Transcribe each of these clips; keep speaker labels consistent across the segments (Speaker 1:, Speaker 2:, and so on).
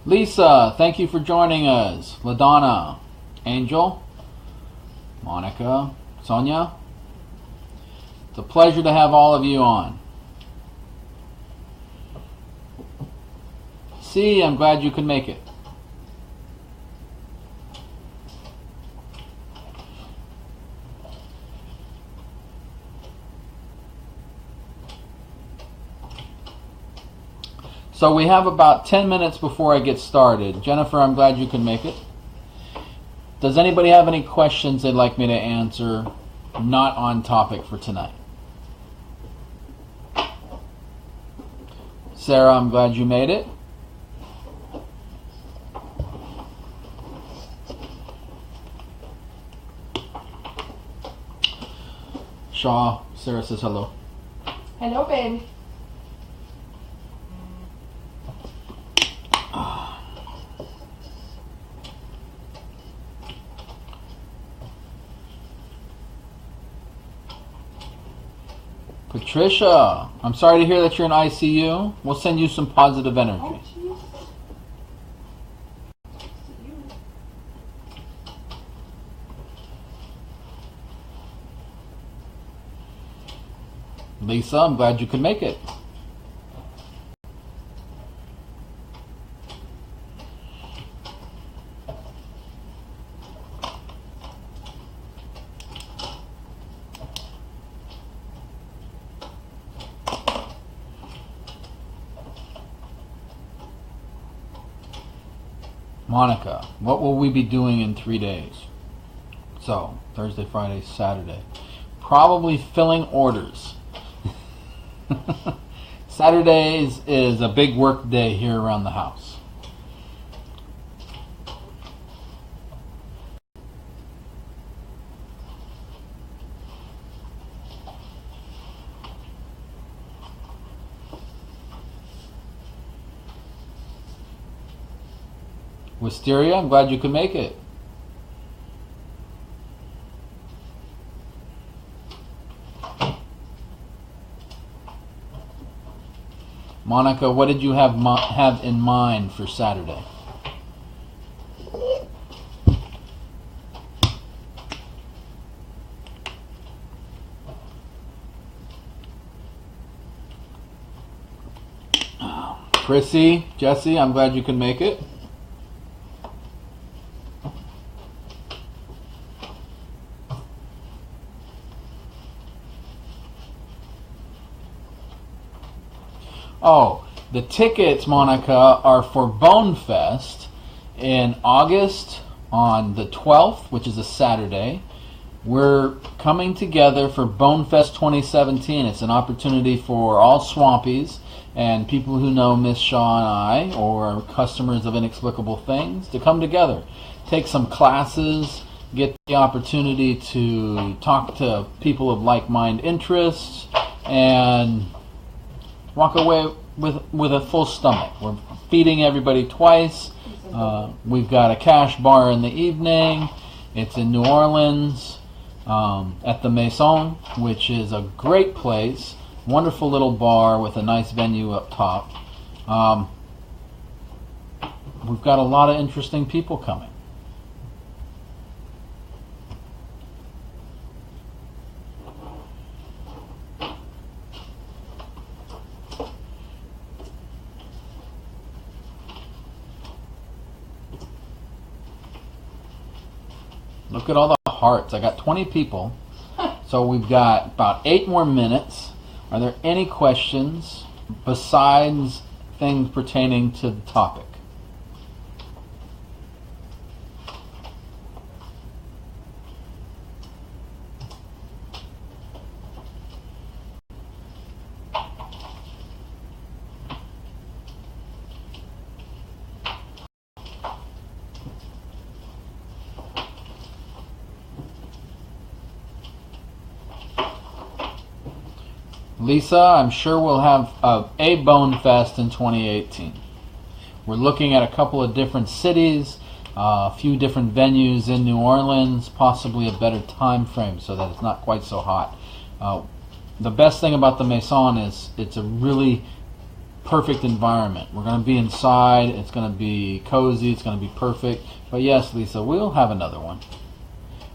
Speaker 1: Lisa, thank you for joining us. LaDonna, Angel, Monica, Sonia. It's a pleasure to have all of you on. See, I'm glad you could make it. So we have about 10 minutes before I get started. Jennifer, I'm glad you can make it. Does anybody have any questions they'd like me to answer not on topic for tonight? Sarah, I'm glad you made it. Shaw, Sarah says hello.
Speaker 2: Hello, babe.
Speaker 1: Patricia, I'm sorry to hear that you're in ICU. We'll send you some positive energy.
Speaker 2: Oh, jeez.
Speaker 1: Lisa, I'm glad you could make it. Monica, what will we be doing in 3 days? So, Thursday, Friday, Saturday. Probably filling orders. Saturdays is a big work day here around the house. Wisteria, I'm glad you could make it. Monica, what did you have in mind for Saturday? Chrissy, Jesse, I'm glad you could make it. Oh, the tickets, Monica, are for Bonefest in August on the 12th, which is a Saturday. We're coming together for Bonefest 2017. It's an opportunity for all Swampies and people who know Miss Shaw and I, or customers of Inexplicable Things, to come together, take some classes, get the opportunity to talk to people of like-minded interests, and walk away with a full stomach. We're feeding everybody twice. We've got a cash bar in the evening. It's in New Orleans at the Maison, which is a great place. Wonderful little bar with a nice venue up top. We've got a lot of interesting people coming. Look at all the hearts. I got 20 people. So we've got about 8 more minutes. Are there any questions besides things pertaining to the topic? Lisa, I'm sure we'll have a Bonefest in 2018. We're looking at a couple of different cities, a few different venues in New Orleans, possibly a better time frame so that it's not quite so hot. The best thing about the Maison is it's a really perfect environment. We're going to be inside. It's going to be cozy. It's going to be perfect. But yes, Lisa, we'll have another one.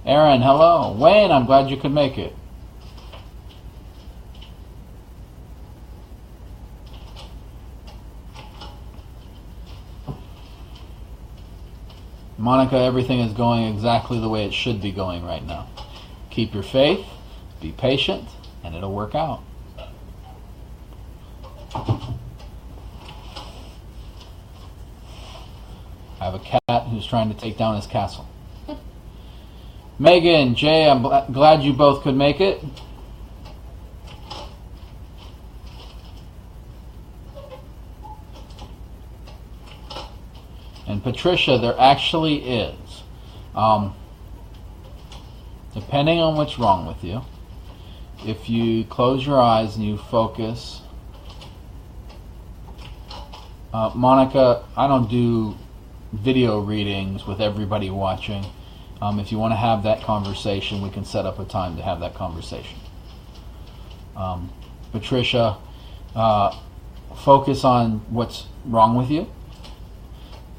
Speaker 1: Aaron, hello. Wayne, I'm glad you could make it. Monica, everything is going exactly the way it should be going right now. Keep your faith, be patient, and it'll work out. I have a cat who's trying to take down his castle. Megan, Jay, I'm glad you both could make it. And Patricia, there actually is. Depending on what's wrong with you, if you close your eyes and you focus. Monica, I don't do video readings with everybody watching. If you want to have that conversation, we can set up a time to have that conversation. Patricia, focus on what's wrong with you.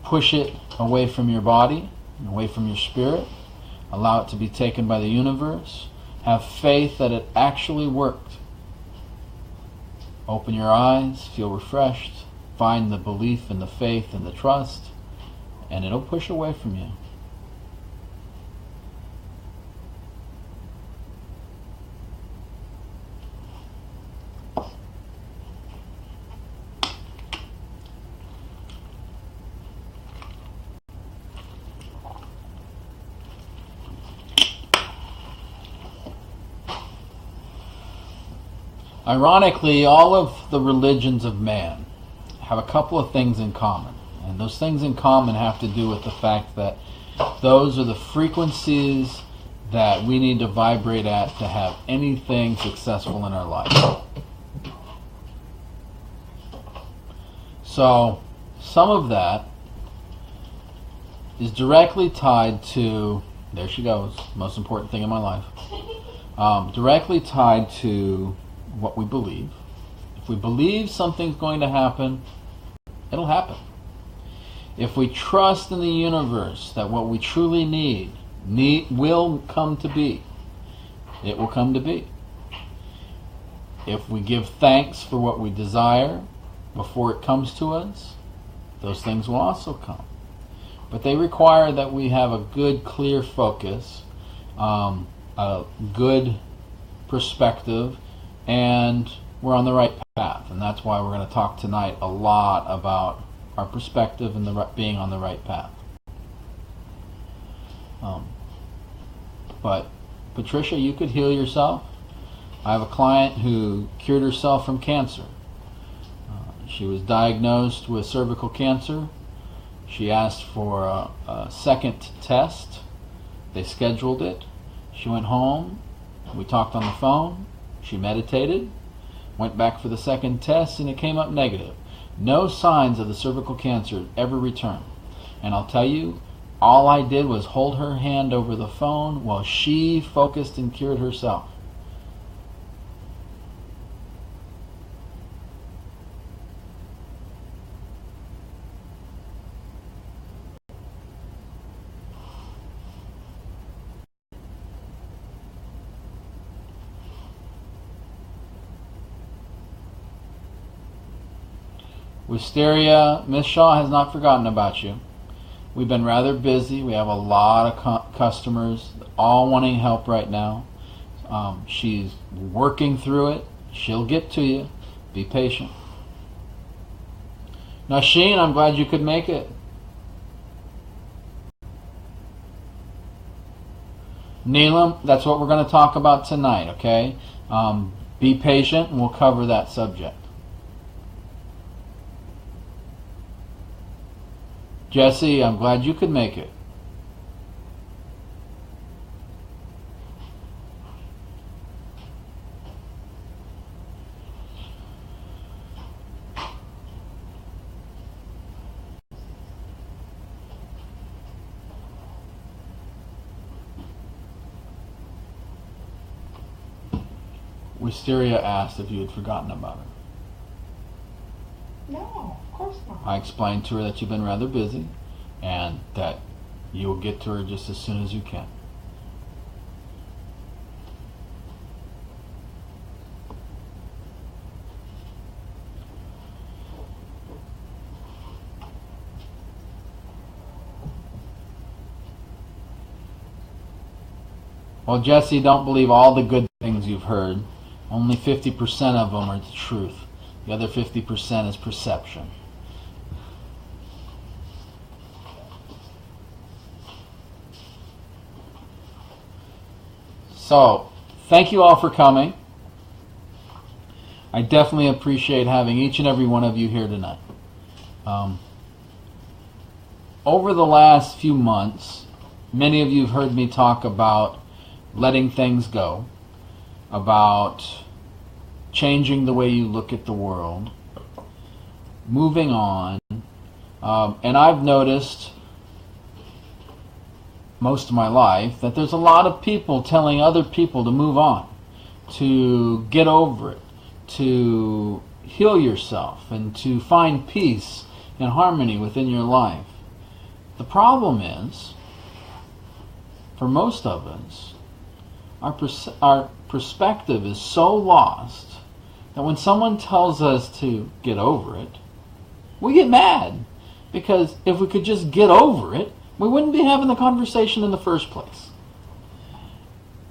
Speaker 1: Push it away from your body, away from your spirit. Allow it to be taken by the universe. Have faith that it actually worked. Open your eyes, feel refreshed. Find the belief and the faith and the trust, and it'll push away from you. Ironically, all of the religions of man have a couple of things in common. And those things in common have to do with the fact that those are the frequencies that we need to vibrate at to have anything successful in our life. So, some of that is directly tied to, there she goes, most important thing in my life, directly tied to what we believe. If we believe something's going to happen, it'll happen. If we trust in the universe that what we truly need will come to be, it will come to be. If we give thanks for what we desire before it comes to us, those things will also come. But they require that we have a good, clear focus, a good perspective, and we're on the right path. And that's why we're going to talk tonight a lot about our perspective and being on the right path. But Patricia, you could heal yourself. I have a client who cured herself from cancer. She was diagnosed with cervical cancer. She asked for a second test. They scheduled it. She went home. We talked on the phone. She meditated. Went back for the second test, and it came up negative. No signs of the cervical cancer ever returned. And I'll tell you, all I did was hold her hand over the phone while she focused and cured herself. Wisteria, Miss Shaw has not forgotten about you. We've been rather busy. We have a lot of customers, all wanting help right now. She's working through it. She'll get to you. Be patient. Nasheen, I'm glad you could make it. Neelam, that's what we're going to talk about tonight, okay? Be patient, and we'll cover that subject. Jesse, I'm glad you could make it. Wisteria asked if you had forgotten about her.
Speaker 2: No, of course not.
Speaker 1: I explained to her that you've been rather busy and that you will get to her just as soon as you can. Well, Jesse, don't believe all the good things you've heard. Only 50% of them are the truth. The other 50% is perception. So, thank you all for coming. I definitely appreciate having each and every one of you here tonight. Over the last few months, many of you have heard me talk about letting things go, about changing the way you look at the world, moving on, and I've noticed most of my life that there's a lot of people telling other people to move on, to get over it, to heal yourself, and to find peace and harmony within your life. The problem is, for most of us, our perspective is so lost that when someone tells us to get over it, we get mad. Because if we could just get over it, we wouldn't be having the conversation in the first place.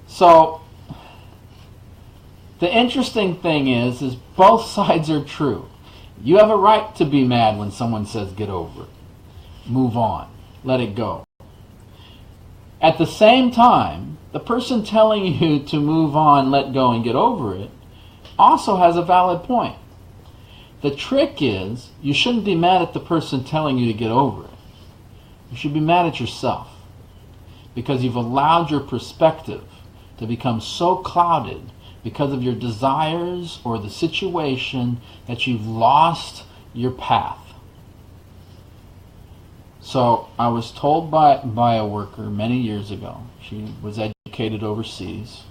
Speaker 1: So, the interesting thing is both sides are true. You have a right to be mad when someone says get over it. Move on. Let it go. At the same time, the person telling you to move on, let go, and get over it also has a valid point. The trick is, you shouldn't be mad at the person telling you to get over it. You should be mad at yourself because you've allowed your perspective to become so clouded because of your desires or the situation that you've lost your path. So I was told by a worker many years ago, she was educated overseas,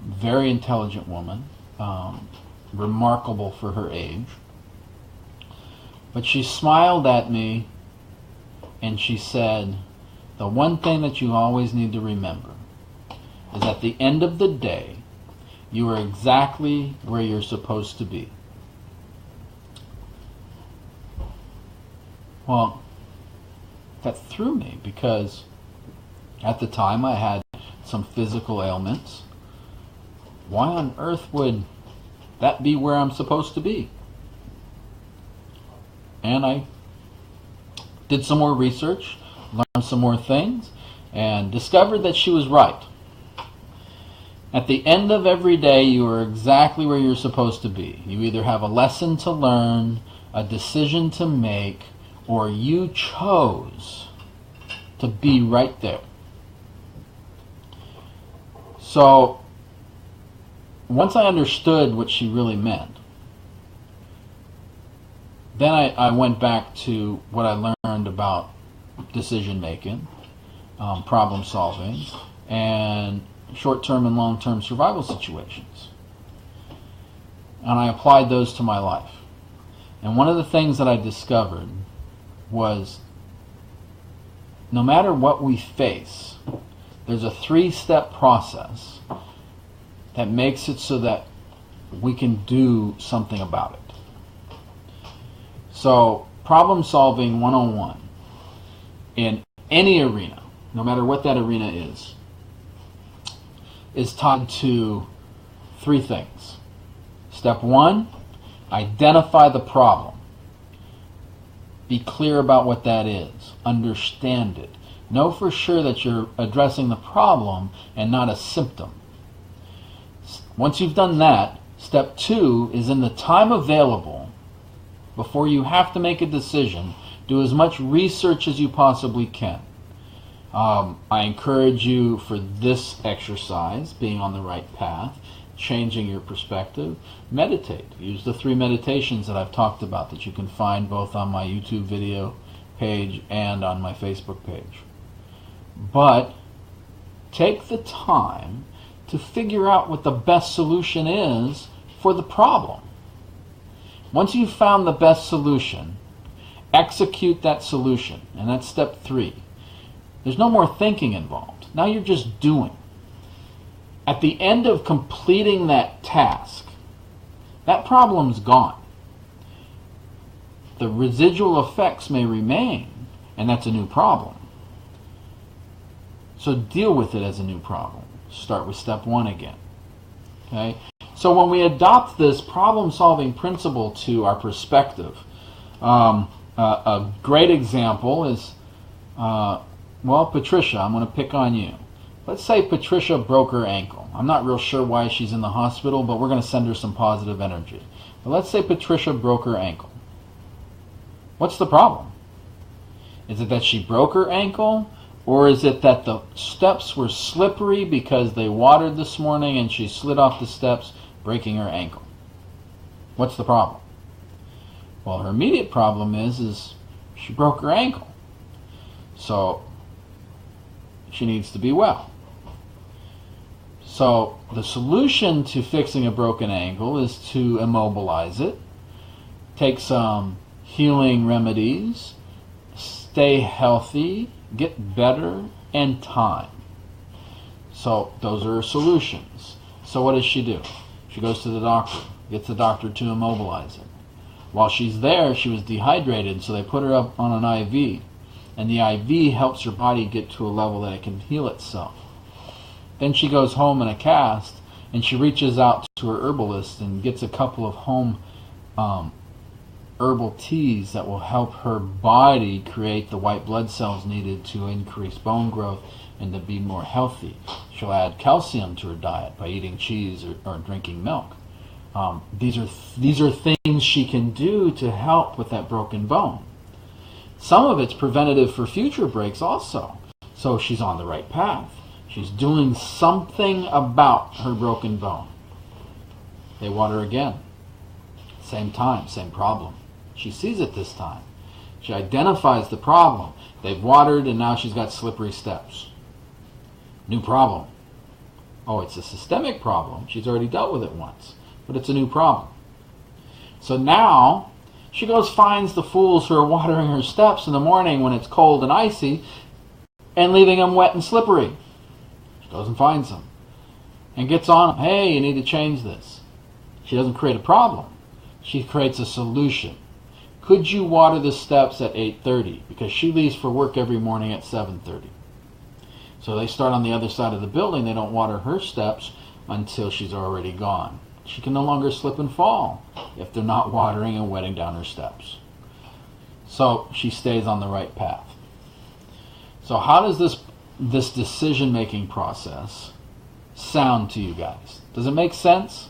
Speaker 1: very intelligent woman, remarkable for her age, but she smiled at me and she said, the one thing that you always need to remember is at the end of the day, you are exactly where you're supposed to be. Well, that threw me because at the time I had some physical ailments. Why on earth would that be where I'm supposed to be? And I did some more research, learned some more things, and discovered that she was right. At the end of every day, you are exactly where you're supposed to be. You either have a lesson to learn, a decision to make, or you chose to be right there. So, once I understood what she really meant, then I went back to what I learned about decision making, problem solving, and short-term and long-term survival situations. And I applied those to my life. And one of the things that I discovered was no matter what we face, there's a 3-step process that makes it so that we can do something about it. So, problem solving 101 in any arena, no matter what that arena is tied to 3 things. Step 1, identify the problem. Be clear about what that is. Understand it. Know for sure that you're addressing the problem and not a symptom. Once you've done that, step 2 is in the time available before you have to make a decision, do as much research as you possibly can. I encourage you for this exercise, being on the right path, changing your perspective, meditate. Use the 3 meditations that I've talked about that you can find both on my YouTube video page and on my Facebook page. But take the time to figure out what the best solution is for the problem. Once you've found the best solution, execute that solution. And that's step 3. There's no more thinking involved. Now you're just doing. At the end of completing that task, that problem's gone. The residual effects may remain, and that's a new problem. So deal with it as a new problem. Start with step 1 again. Okay? So when we adopt this problem-solving principle to our perspective, a great example is, Patricia, I'm going to pick on you. Let's say Patricia broke her ankle. I'm not real sure why she's in the hospital, but we're going to send her some positive energy. But let's say Patricia broke her ankle. What's the problem? Is it that she broke her ankle? Or is it that the steps were slippery because they watered this morning and she slid off the steps, breaking her ankle? What's the problem? Well, her immediate problem is she broke her ankle. So she needs to be well. So the solution to fixing a broken ankle is to immobilize it, take some healing remedies, stay healthy, get better, and time. So those are solutions. So what does she do? She goes to the doctor, gets the doctor to immobilize it. While she's there, she was dehydrated, so they put her up on an IV. And the IV helps her body get to a level that it can heal itself. Then she goes home in a cast, and she reaches out to her herbalist and gets a couple of home herbal teas that will help her body create the white blood cells needed to increase bone growth and to be more healthy. She'll add calcium to her diet by eating cheese or drinking milk. These are things she can do to help with that broken bone. Some of it's preventative for future breaks also. So she's on the right path. She's doing something about her broken bone. They water again. Same time, same problem. She sees it this time. She identifies the problem. They've watered and now she's got slippery steps. New problem. Oh, it's a systemic problem. She's already dealt with it once. But it's a new problem. So now she goes finds the fools who are watering her steps in the morning when it's cold and icy and leaving them wet and slippery. She goes and finds them and gets on them. Hey, you need to change this. She doesn't create a problem. She creates a solution. Could you water the steps at 8:30? Because she leaves for work every morning at 7:30. So they start on the other side of the building. They don't water her steps until she's already gone. She can no longer slip and fall if they're not watering and wetting down her steps. So she stays on the right path. So how does this decision-making process sound to you guys? Does it make sense?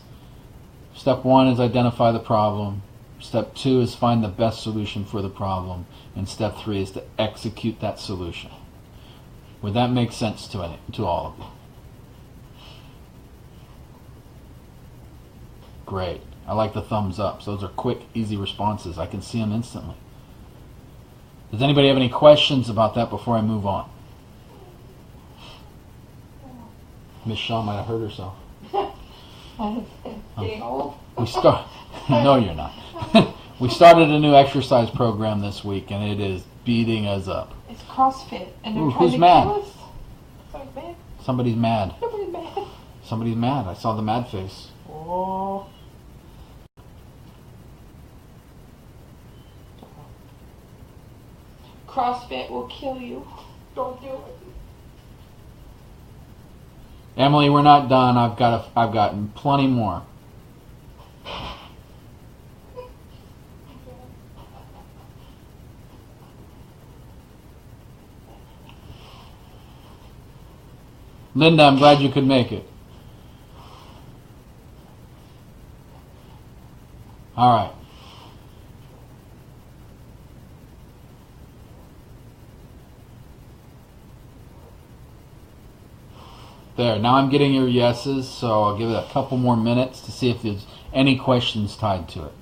Speaker 1: Step 1 is identify the problem. Step 2 is find the best solution for the problem. And step 3 is to execute that solution. Would that make sense to all of you? Great. I like the thumbs up. Those are quick, easy responses. I can see them instantly. Does anybody have any questions about that before I move on? Miss Shaw might have hurt herself.
Speaker 2: Getting old?
Speaker 1: No, you're not. We started a new exercise program this week, and it is beating us up.
Speaker 2: It's CrossFit, and they're
Speaker 1: Ooh,
Speaker 2: trying
Speaker 1: who's
Speaker 2: to
Speaker 1: mad?
Speaker 2: kill us. Sorry, man.
Speaker 1: Somebody's mad.
Speaker 2: Nobody's mad.
Speaker 1: Somebody's mad. I saw the mad face.
Speaker 2: Oh. CrossFit will kill you. Don't do it.
Speaker 1: Emily, we're not done. I've got plenty more. Linda, I'm glad you could make it. All right. There, now I'm getting your yeses, so I'll give it a couple more minutes to see if there's any questions tied to it.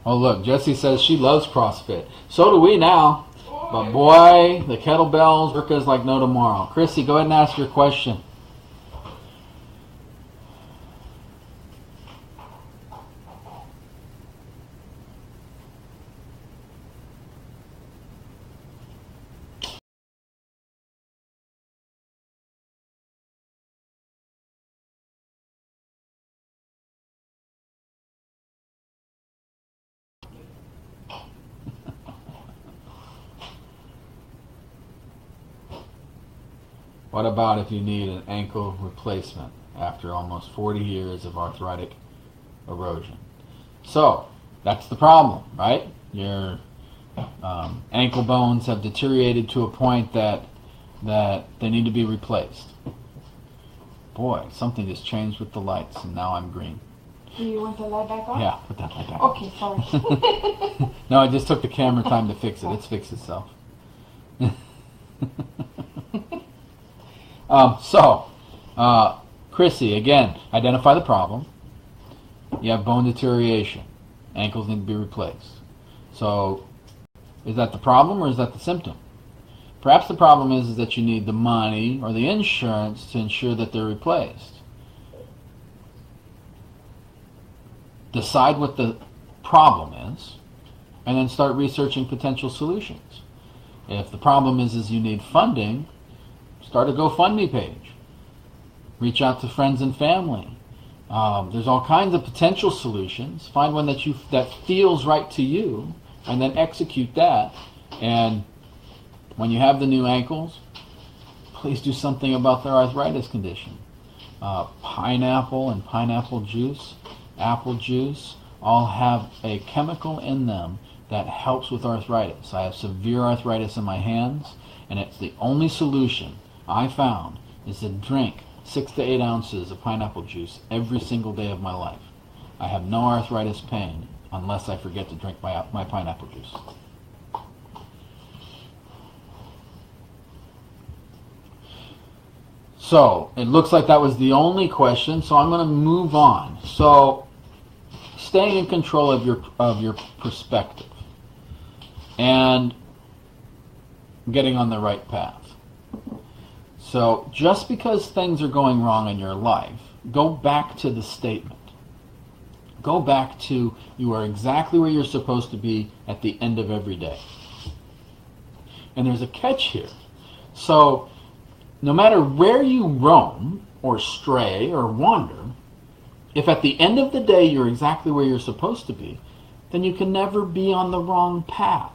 Speaker 1: Oh look, Jessie says she loves CrossFit. So do we now. But boy, the kettlebells work us like no tomorrow. Chrissy, go ahead and ask your question. What about if you need an ankle replacement after almost 40 years of arthritic erosion? So, that's the problem, right? Your ankle bones have deteriorated to a point that they need to be replaced. Boy, something just changed with the lights, and now I'm green.
Speaker 2: Do you want the light back on?
Speaker 1: Yeah, put that light back.
Speaker 2: Okay, sorry.
Speaker 1: No, I just took the camera time to fix it. It's fixed itself. Chrissy, again, identify the problem. You have bone deterioration. Ankles need to be replaced. So, is that the problem or is that the symptom? Perhaps the problem is that you need the money or the insurance to ensure that they're replaced. Decide what the problem is, and then start researching potential solutions. If the problem is you need funding, start a GoFundMe page. Reach out to friends and family. There's all kinds of potential solutions. Find one that feels right to you, and then execute that. And when you have the new ankles, please do something about their arthritis condition. Pineapple and pineapple juice, apple juice, all have a chemical in them that helps with arthritis. I have severe arthritis in my hands, and it's the only solution I found is to drink 6 to 8 ounces of pineapple juice every single day of my life. I have no arthritis pain unless I forget to drink my pineapple juice. So, it looks like that was the only question, so I'm going to move on. So, staying in control of your perspective and getting on the right path. So, just because things are going wrong in your life, go back to the statement. Go back to you are exactly where you're supposed to be at the end of every day. And there's a catch here. So, no matter where you roam or stray or wander, if at the end of the day you're exactly where you're supposed to be, then you can never be on the wrong path.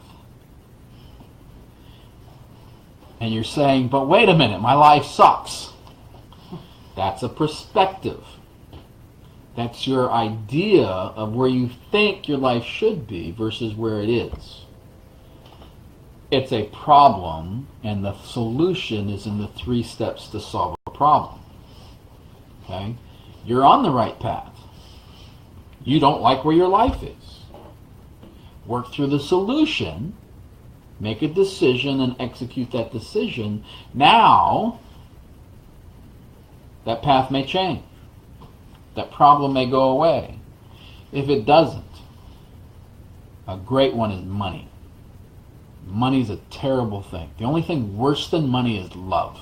Speaker 1: And you're saying, but wait a minute, my life sucks. That's a perspective. That's your idea of where you think your life should be versus where it is. It's a problem, and the solution is in the 3 steps to solve a problem. Okay? You're on the right path. You don't like where your life is. Work through the solution, make a decision, and execute that decision. Now, that path may change. That problem may go away. If it doesn't, a great one is money. Money's a terrible thing. The only thing worse than money is love.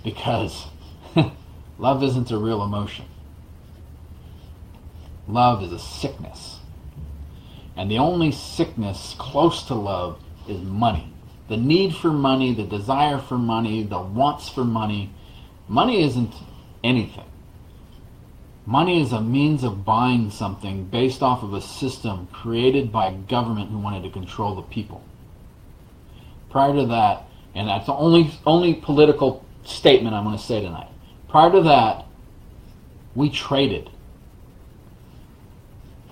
Speaker 1: Because love isn't a real emotion. Love is a sickness. And the only sickness close to love is money. The need for money, the desire for money, the wants for money. Money isn't anything. Money is a means of buying something based off of a system created by government who wanted to control the people. Prior to that, and that's the only political statement I'm going to say tonight. Prior to that, we traded.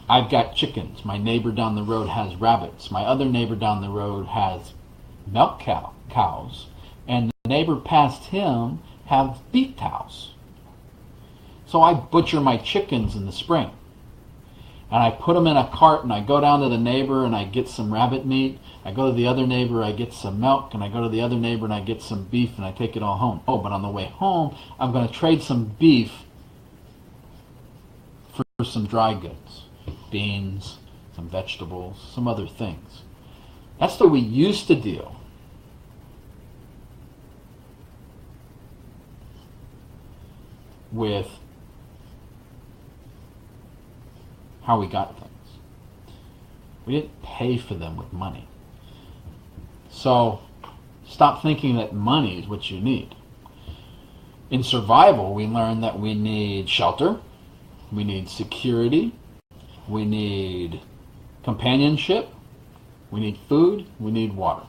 Speaker 1: I've got chickens. My neighbor down the road has rabbits. My other neighbor down the road has milk cows. And the neighbor past him have beef cows. So I butcher my chickens in the spring. And I put them in a cart and I go down to the neighbor and I get some rabbit meat. I go to the other neighbor, I get some milk, and I go to the other neighbor and I get some beef and I take it all home. Oh, but on the way home, I'm going to trade some beef for some dry goods. Beans, some vegetables, some other things. That's the way we used to deal. With how we got things. We didn't pay for them with money. So stop thinking that money is what you need. In survival, we learn that we need shelter, we need security, we need companionship, we need food, we need water.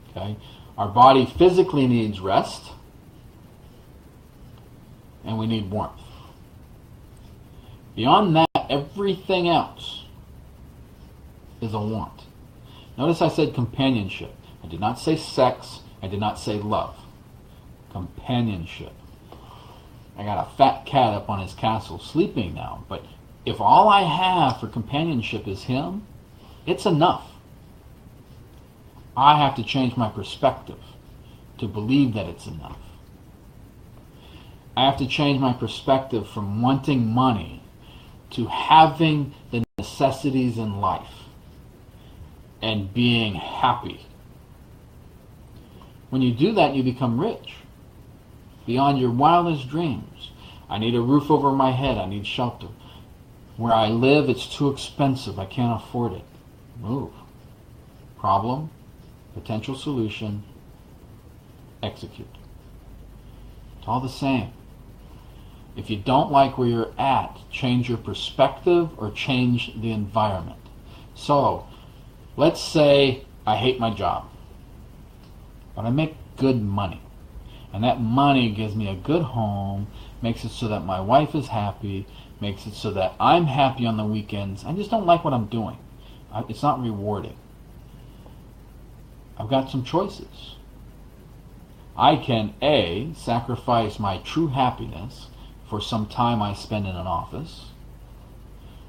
Speaker 1: Okay? Our body physically needs rest, and we need warmth. Beyond that, everything else is a want. Notice I said companionship. I did not say sex. I did not say love. Companionship. I got a fat cat up on his castle sleeping now, but if all I have for companionship is him, it's enough. I have to change my perspective to believe that it's enough. I have to change my perspective from wanting money to having the necessities in life and being happy. When you do that, you become rich beyond your wildest dreams. I need a roof over my head. I need shelter. Where I live, it's too expensive. I can't afford it. Move. Problem, potential solution, execute. It's all the same. If you don't like where you're at, change your perspective or change the environment. So, let's say I hate my job, but I make good money. And that money gives me a good home, makes it so that my wife is happy, makes it so that I'm happy on the weekends. I just don't like what I'm doing. It's not rewarding. I've got some choices. I can A, sacrifice my true happiness for some time I spend in an office,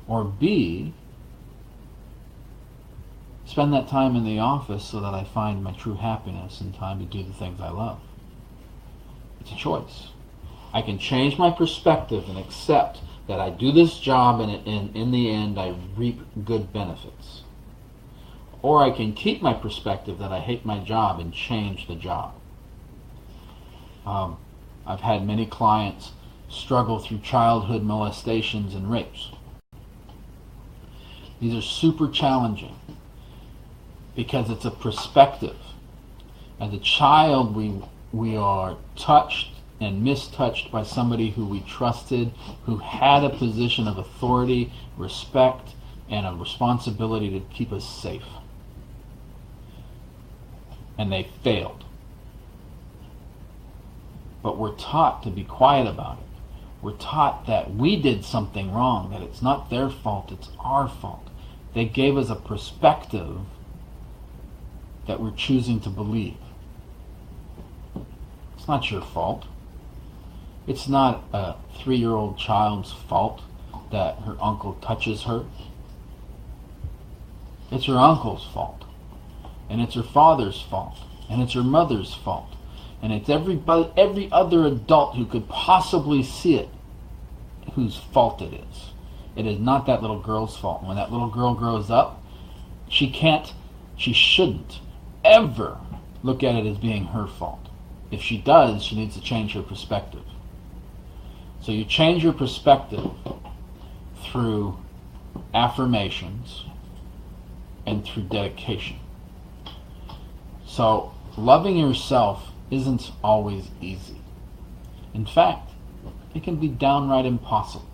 Speaker 1: or B, spend that time in the office so that I find my true happiness and time to do the things I love. It's a choice. I can change my perspective and accept that I do this job and in the end I reap good benefits. Or I can keep my perspective that I hate my job and change the job. I've had many clients struggle through childhood molestations and rapes. These are super challenging because it's a perspective. As a child, we are touched and mistouched by somebody who we trusted, who had a position of authority, respect, and a responsibility to keep us safe. And they failed. But we're taught to be quiet about it. We're taught that we did something wrong, that it's not their fault, it's our fault. They gave us a perspective that we're choosing to believe. It's not your fault. It's not a 3-year-old child's fault that her uncle touches her. It's her uncle's fault. And it's her father's fault. And it's her mother's fault. And it's every other adult who could possibly see it whose fault it is. It is not that little girl's fault. When that little girl grows up, she shouldn't ever look at it as being her fault. If she does, she needs to change her perspective. So you change your perspective through affirmations and through dedication. So loving yourself isn't always easy. In fact, it can be downright impossible.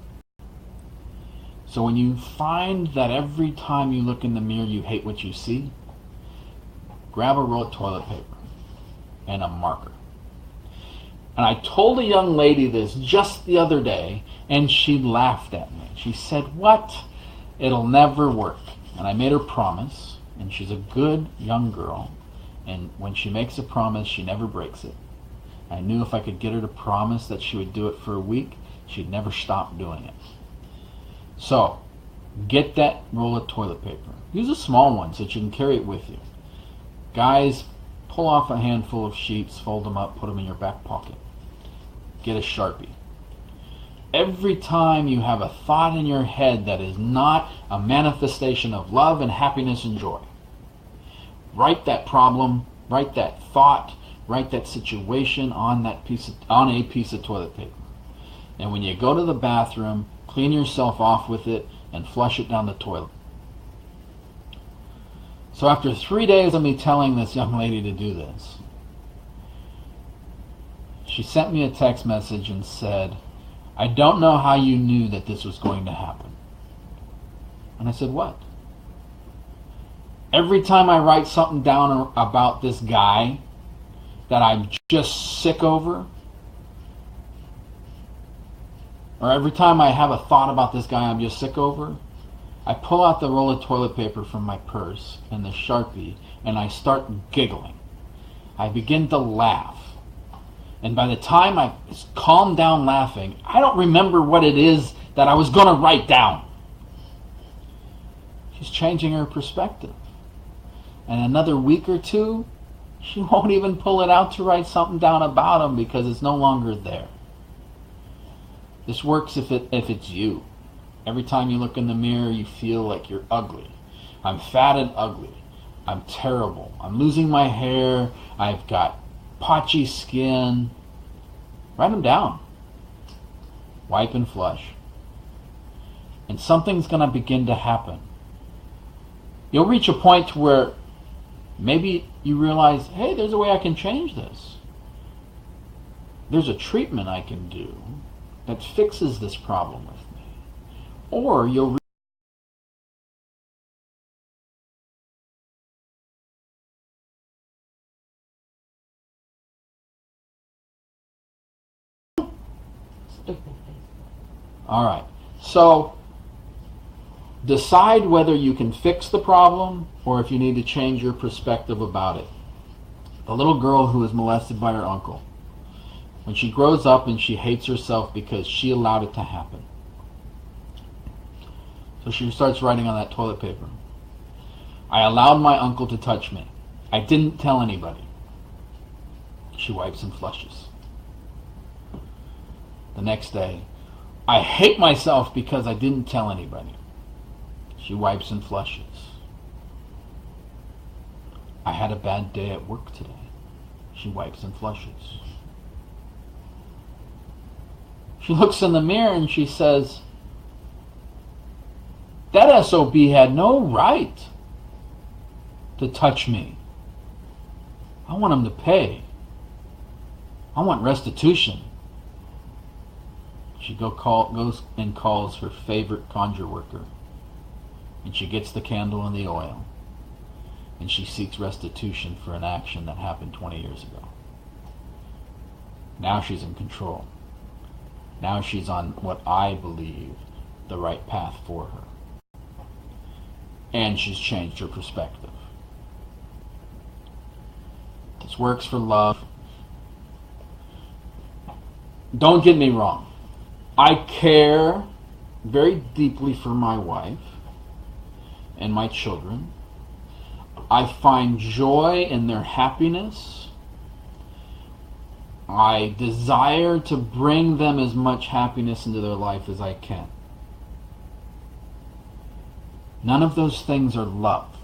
Speaker 1: So when you find that every time you look in the mirror you hate what you see, grab a roll of toilet paper and a marker. And I told a young lady this just the other day, and she laughed at me. She said, "What? It'll never work." And I made her promise, and she's a good young girl, and when she makes a promise, she never breaks it. I knew if I could get her to promise that she would do it for a week, she'd never stop doing it. So, get that roll of toilet paper. Use a small one so that you can carry it with you. Guys, pull off a handful of sheets, fold them up, put them in your back pocket. Get a Sharpie. every time you have a thought in your head that is not a manifestation of love and happiness and joy, write that problem, write that thought, write that situation on a piece of toilet paper. And when you go to the bathroom, clean yourself off with it and flush it down the toilet. So after 3 days of me telling this young lady to do this, she sent me a text message and said, "I don't know how you knew that this was going to happen." And I said, "What?" "Every time I write something down about this guy that I'm just sick over, or every time I have a thought about this guy I'm just sick over, I pull out the roll of toilet paper from my purse and the Sharpie, and I start giggling. I begin to laugh. And by the time I calm down laughing, I don't remember what it is that I was going to write down." She's changing her perspective. And another week or two, she won't even pull it out to write something down about him because it's no longer there. This works if it's you. Every time you look in the mirror, you feel like you're ugly. I'm fat and ugly. I'm terrible. I'm losing my hair. I've got patchy skin. Write them down. Wipe and flush. And something's going to begin to happen. You'll reach a point where maybe you realize, hey, there's a way I can change this. There's a treatment I can do that fixes this problem with me. Or you'll All right. So decide whether you can fix the problem or if you need to change your perspective about it. The little girl who was molested by her uncle, when she grows up and she hates herself because she allowed it to happen. So she starts writing on that toilet paper. "I allowed my uncle to touch me. I didn't tell anybody." She wipes and flushes. The next day, "I hate myself because I didn't tell anybody." She wipes and flushes. "I had a bad day at work today." She wipes and flushes. She looks in the mirror and she says, "That SOB had no right to touch me. I want him to pay. I want restitution." She goes and calls her favorite conjure worker. And she gets the candle and the oil. And she seeks restitution for an action that happened 20 years ago. Now she's in control. Now she's on what I believe the right path for her. And she's changed her perspective. This works for love. Don't get me wrong. I care very deeply for my wife and my children. I find joy in their happiness. I desire to bring them as much happiness into their life as I can. None of those things are love.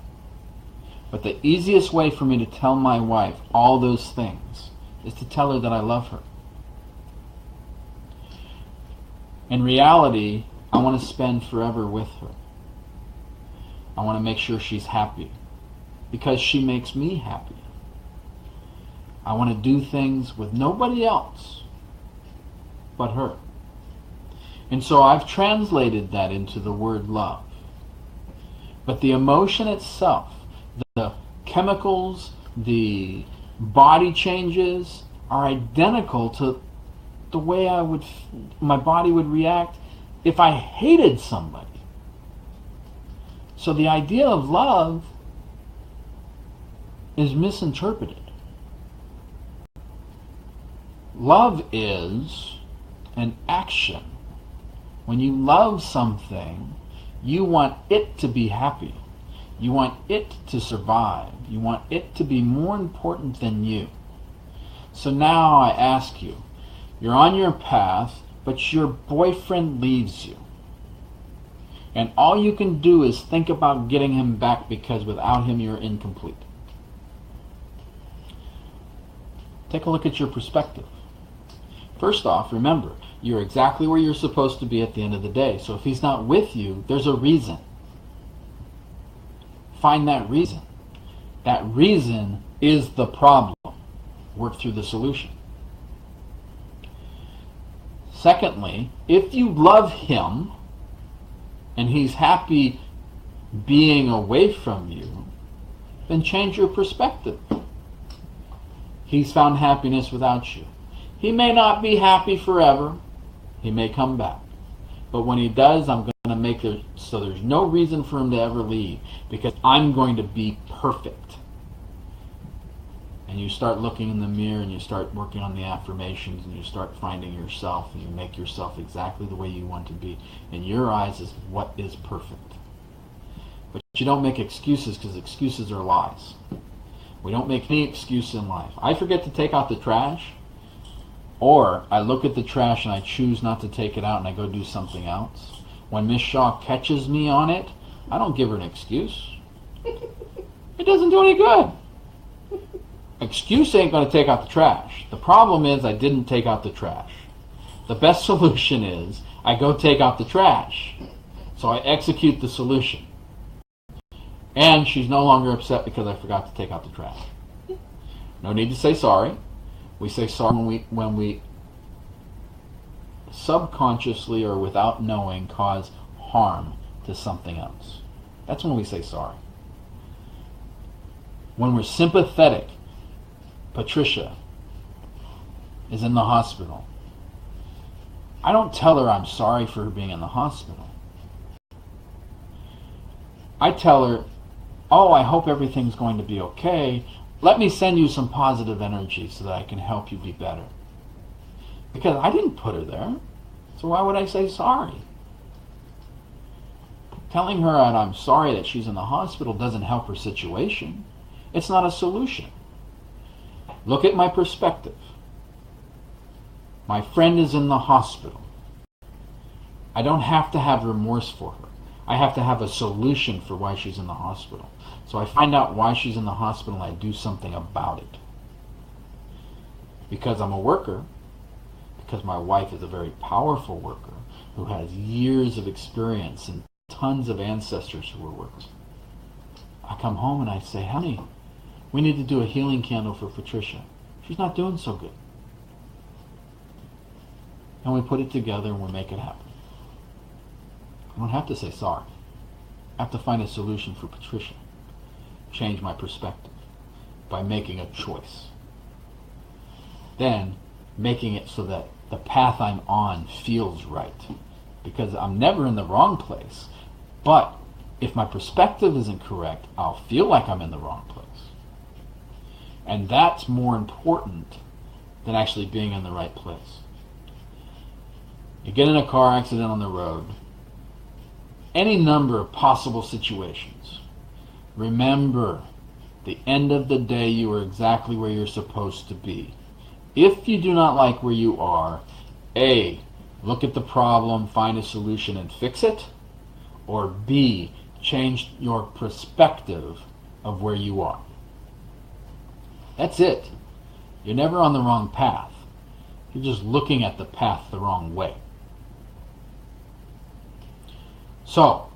Speaker 1: But the easiest way for me to tell my wife all those things is to tell her that I love her. In reality, I want to spend forever with her. I want to make sure she's happy because she makes me happy. I want to do things with nobody else but her. And so I've translated that into the word love. But the emotion itself, the chemicals, the body changes are identical to the way my body would react if I hated somebody. So the idea of love is misinterpreted. Love is an action. When you love something, you want it to be happy. You want it to survive. You want it to be more important than you. So now I ask you, you're on your path but your boyfriend leaves you. And all you can do is think about getting him back, because without him you're incomplete. Take a look at your perspective. First off, remember, you're exactly where you're supposed to be at the end of the day. So if he's not with you, there's a reason. Find that reason. That reason is the problem. Work through the solution. Secondly, if you love him and he's happy being away from you, then change your perspective. He's found happiness without you. He may not be happy forever. He may come back. But when he does, I'm going to make it so there's no reason for him to ever leave, because I'm going to be perfect. And you start looking in the mirror and you start working on the affirmations and you start finding yourself and you make yourself exactly the way you want to be. In your eyes is what is perfect. But you don't make excuses, because excuses are lies. We don't make any excuse in life. I forget to take out the trash, or I look at the trash and I choose not to take it out and I go do something else. When Miss Shaw catches me on it, I don't give her an excuse. It doesn't do any good. Excuse ain't going to take out the trash. The problem is I didn't take out the trash. The best solution is I go take out the trash. So I execute the solution. And she's no longer upset because I forgot to take out the trash. No need to say sorry. We say sorry when we subconsciously or without knowing cause harm to something else. That's when we say sorry. When we're sympathetic, Patricia is in the hospital. I don't tell her I'm sorry for her being in the hospital. I tell her, oh, I hope everything's going to be okay. Let me send you some positive energy so that I can help you be better. Because I didn't put her there. So why would I say sorry? Telling her that I'm sorry that she's in the hospital doesn't help her situation. It's not a solution. Look at my perspective. My friend is in the hospital. I don't have to have remorse for her. I have to have a solution for why she's in the hospital. So I find out why she's in the hospital and I do something about it. Because I'm a worker, because my wife is a very powerful worker who has years of experience and tons of ancestors who are workers. I come home and I say, honey, we need to do a healing candle for Patricia. She's not doing so good. And we put it together and we make it happen. I don't have to say sorry. I have to find a solution for Patricia. Change my perspective by making a choice. Then making it so that the path I'm on feels right. Because I'm never in the wrong place. But if my perspective isn't correct, I'll feel like I'm in the wrong place. And that's more important than actually being in the right place. You get in a car accident on the road, any number of possible situations. Remember, the end of the day, you are exactly where you're supposed to be. If you do not like where you are, A, look at the problem, find a solution and fix it, or B, change your perspective of where you are. That's it. You're never on the wrong path. You're just looking at the path the wrong way. So,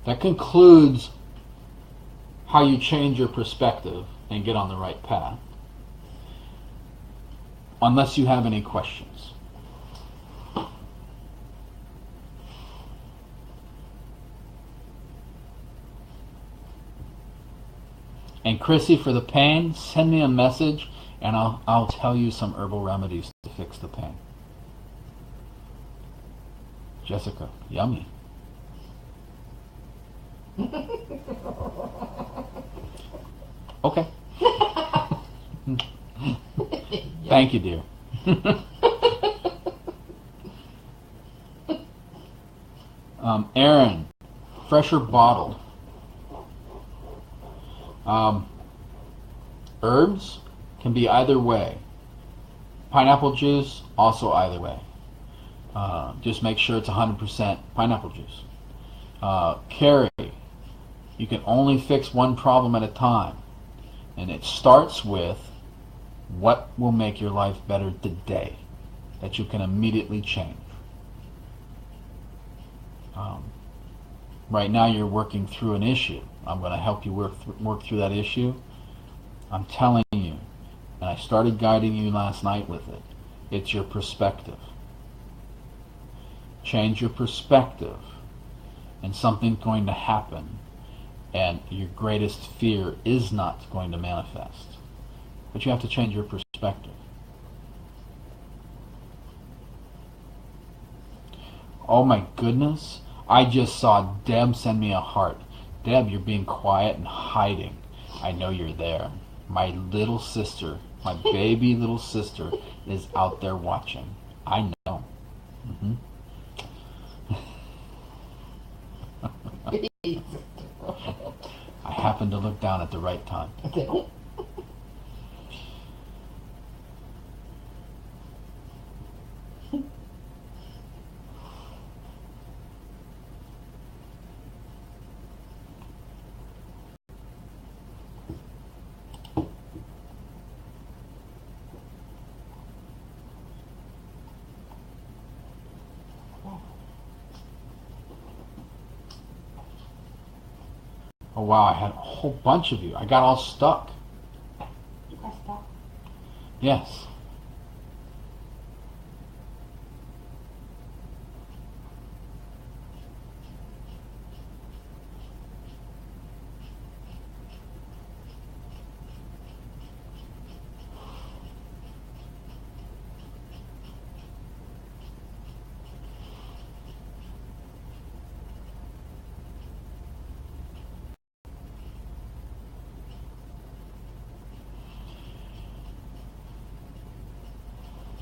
Speaker 1: that concludes how you change your perspective and get on the right path. Unless you have any questions. And Chrissy, for the pain, send me a message and I'll tell you some herbal remedies to fix the pain. Jessica, yummy. Okay. Thank you, dear. Aaron, fresh or bottled? Herbs can be either way. Pineapple juice, also either way. Just make sure it's 100% pineapple juice. Carrie, you can only fix one problem at a time. And it starts with what will make your life better today that you can immediately change. Right now you're working through an issue. I'm going to help you work through that issue. I'm telling you, and I started guiding you last night with it, it's your perspective. Change your perspective and something's going to happen, and your greatest fear is not going to manifest. But you have to change your perspective. Oh my goodness, I just saw Deb send me a heart. Deb, you're being quiet and hiding. I know you're there. My little sister, my baby little sister, is out there watching. I know. Mm-hmm. I happened to look down at the right time. Oh wow, I had a whole bunch of you. I got all stuck.
Speaker 2: Press that.
Speaker 1: Yes.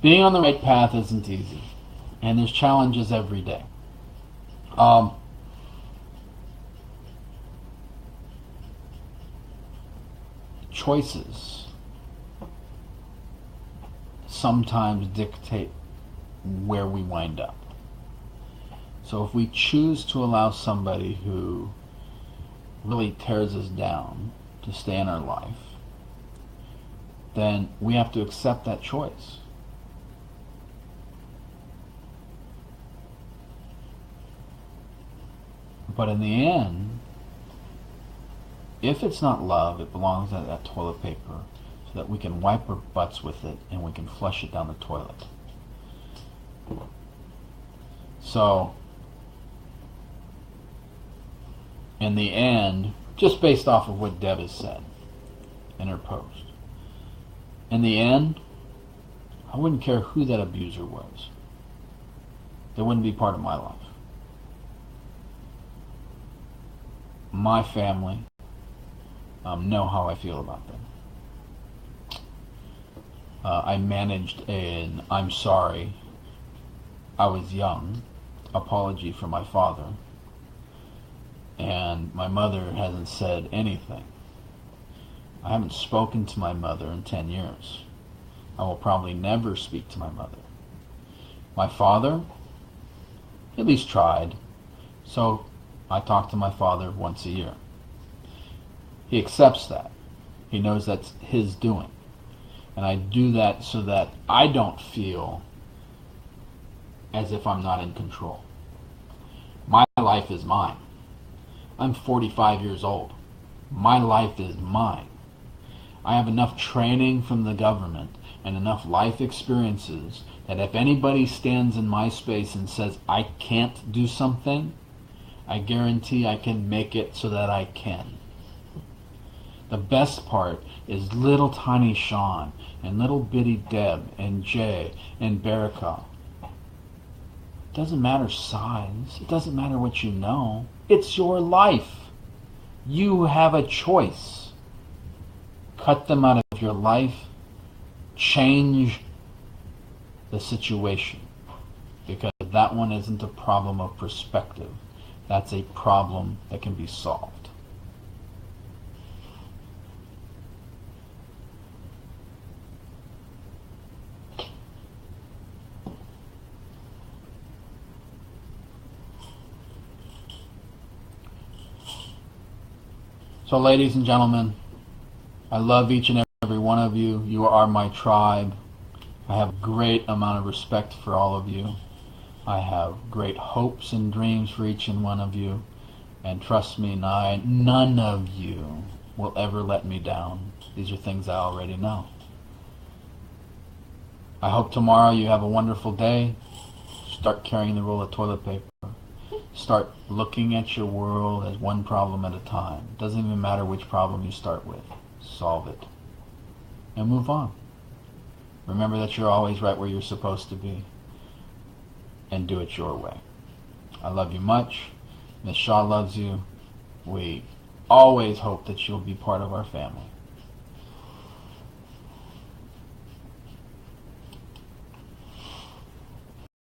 Speaker 1: Being on the right path isn't easy, and there's challenges every day. Choices sometimes dictate where we wind up. So if we choose to allow somebody who really tears us down to stay in our life, then we have to accept that choice. But in the end, if it's not love, it belongs on that toilet paper so that we can wipe our butts with it and we can flush it down the toilet. So, in the end, just based off of what Deb has said in her post, in the end, I wouldn't care who that abuser was. They wouldn't be part of my life. My family know how I feel about them. I managed an I'm sorry, I was young apology for my father, and my mother hasn't said anything. I haven't spoken to my mother in 10 years. I will probably never speak to my mother. My father at least tried, so I talk to my father once a year. He accepts that. He knows that's his doing. And I do that so that I don't feel as if I'm not in control. My life is mine. I'm 45 years old. My life is mine. I have enough training from the government and enough life experiences that if anybody stands in my space and says I can't do something, I guarantee I can make it so that I can. The best part is little tiny Sean and little bitty Deb and Jay and Baraka. It doesn't matter size. It doesn't matter what you know. It's your life. You have a choice. Cut them out of your life. Change the situation. Because that one isn't a problem of perspective. That's a problem that can be solved. So, ladies and gentlemen, I love each and every one of you. You are my tribe. I have a great amount of respect for all of you. I have great hopes and dreams for each and one of you. And trust me, none of you will ever let me down. These are things I already know. I hope tomorrow you have a wonderful day. Start carrying the roll of toilet paper. Start looking at your world as one problem at a time. It doesn't even matter which problem you start with. Solve it. And move on. Remember that you're always right where you're supposed to be. And do it your way. I love you much. Miss Shaw loves you. We always hope that you'll be part of our family.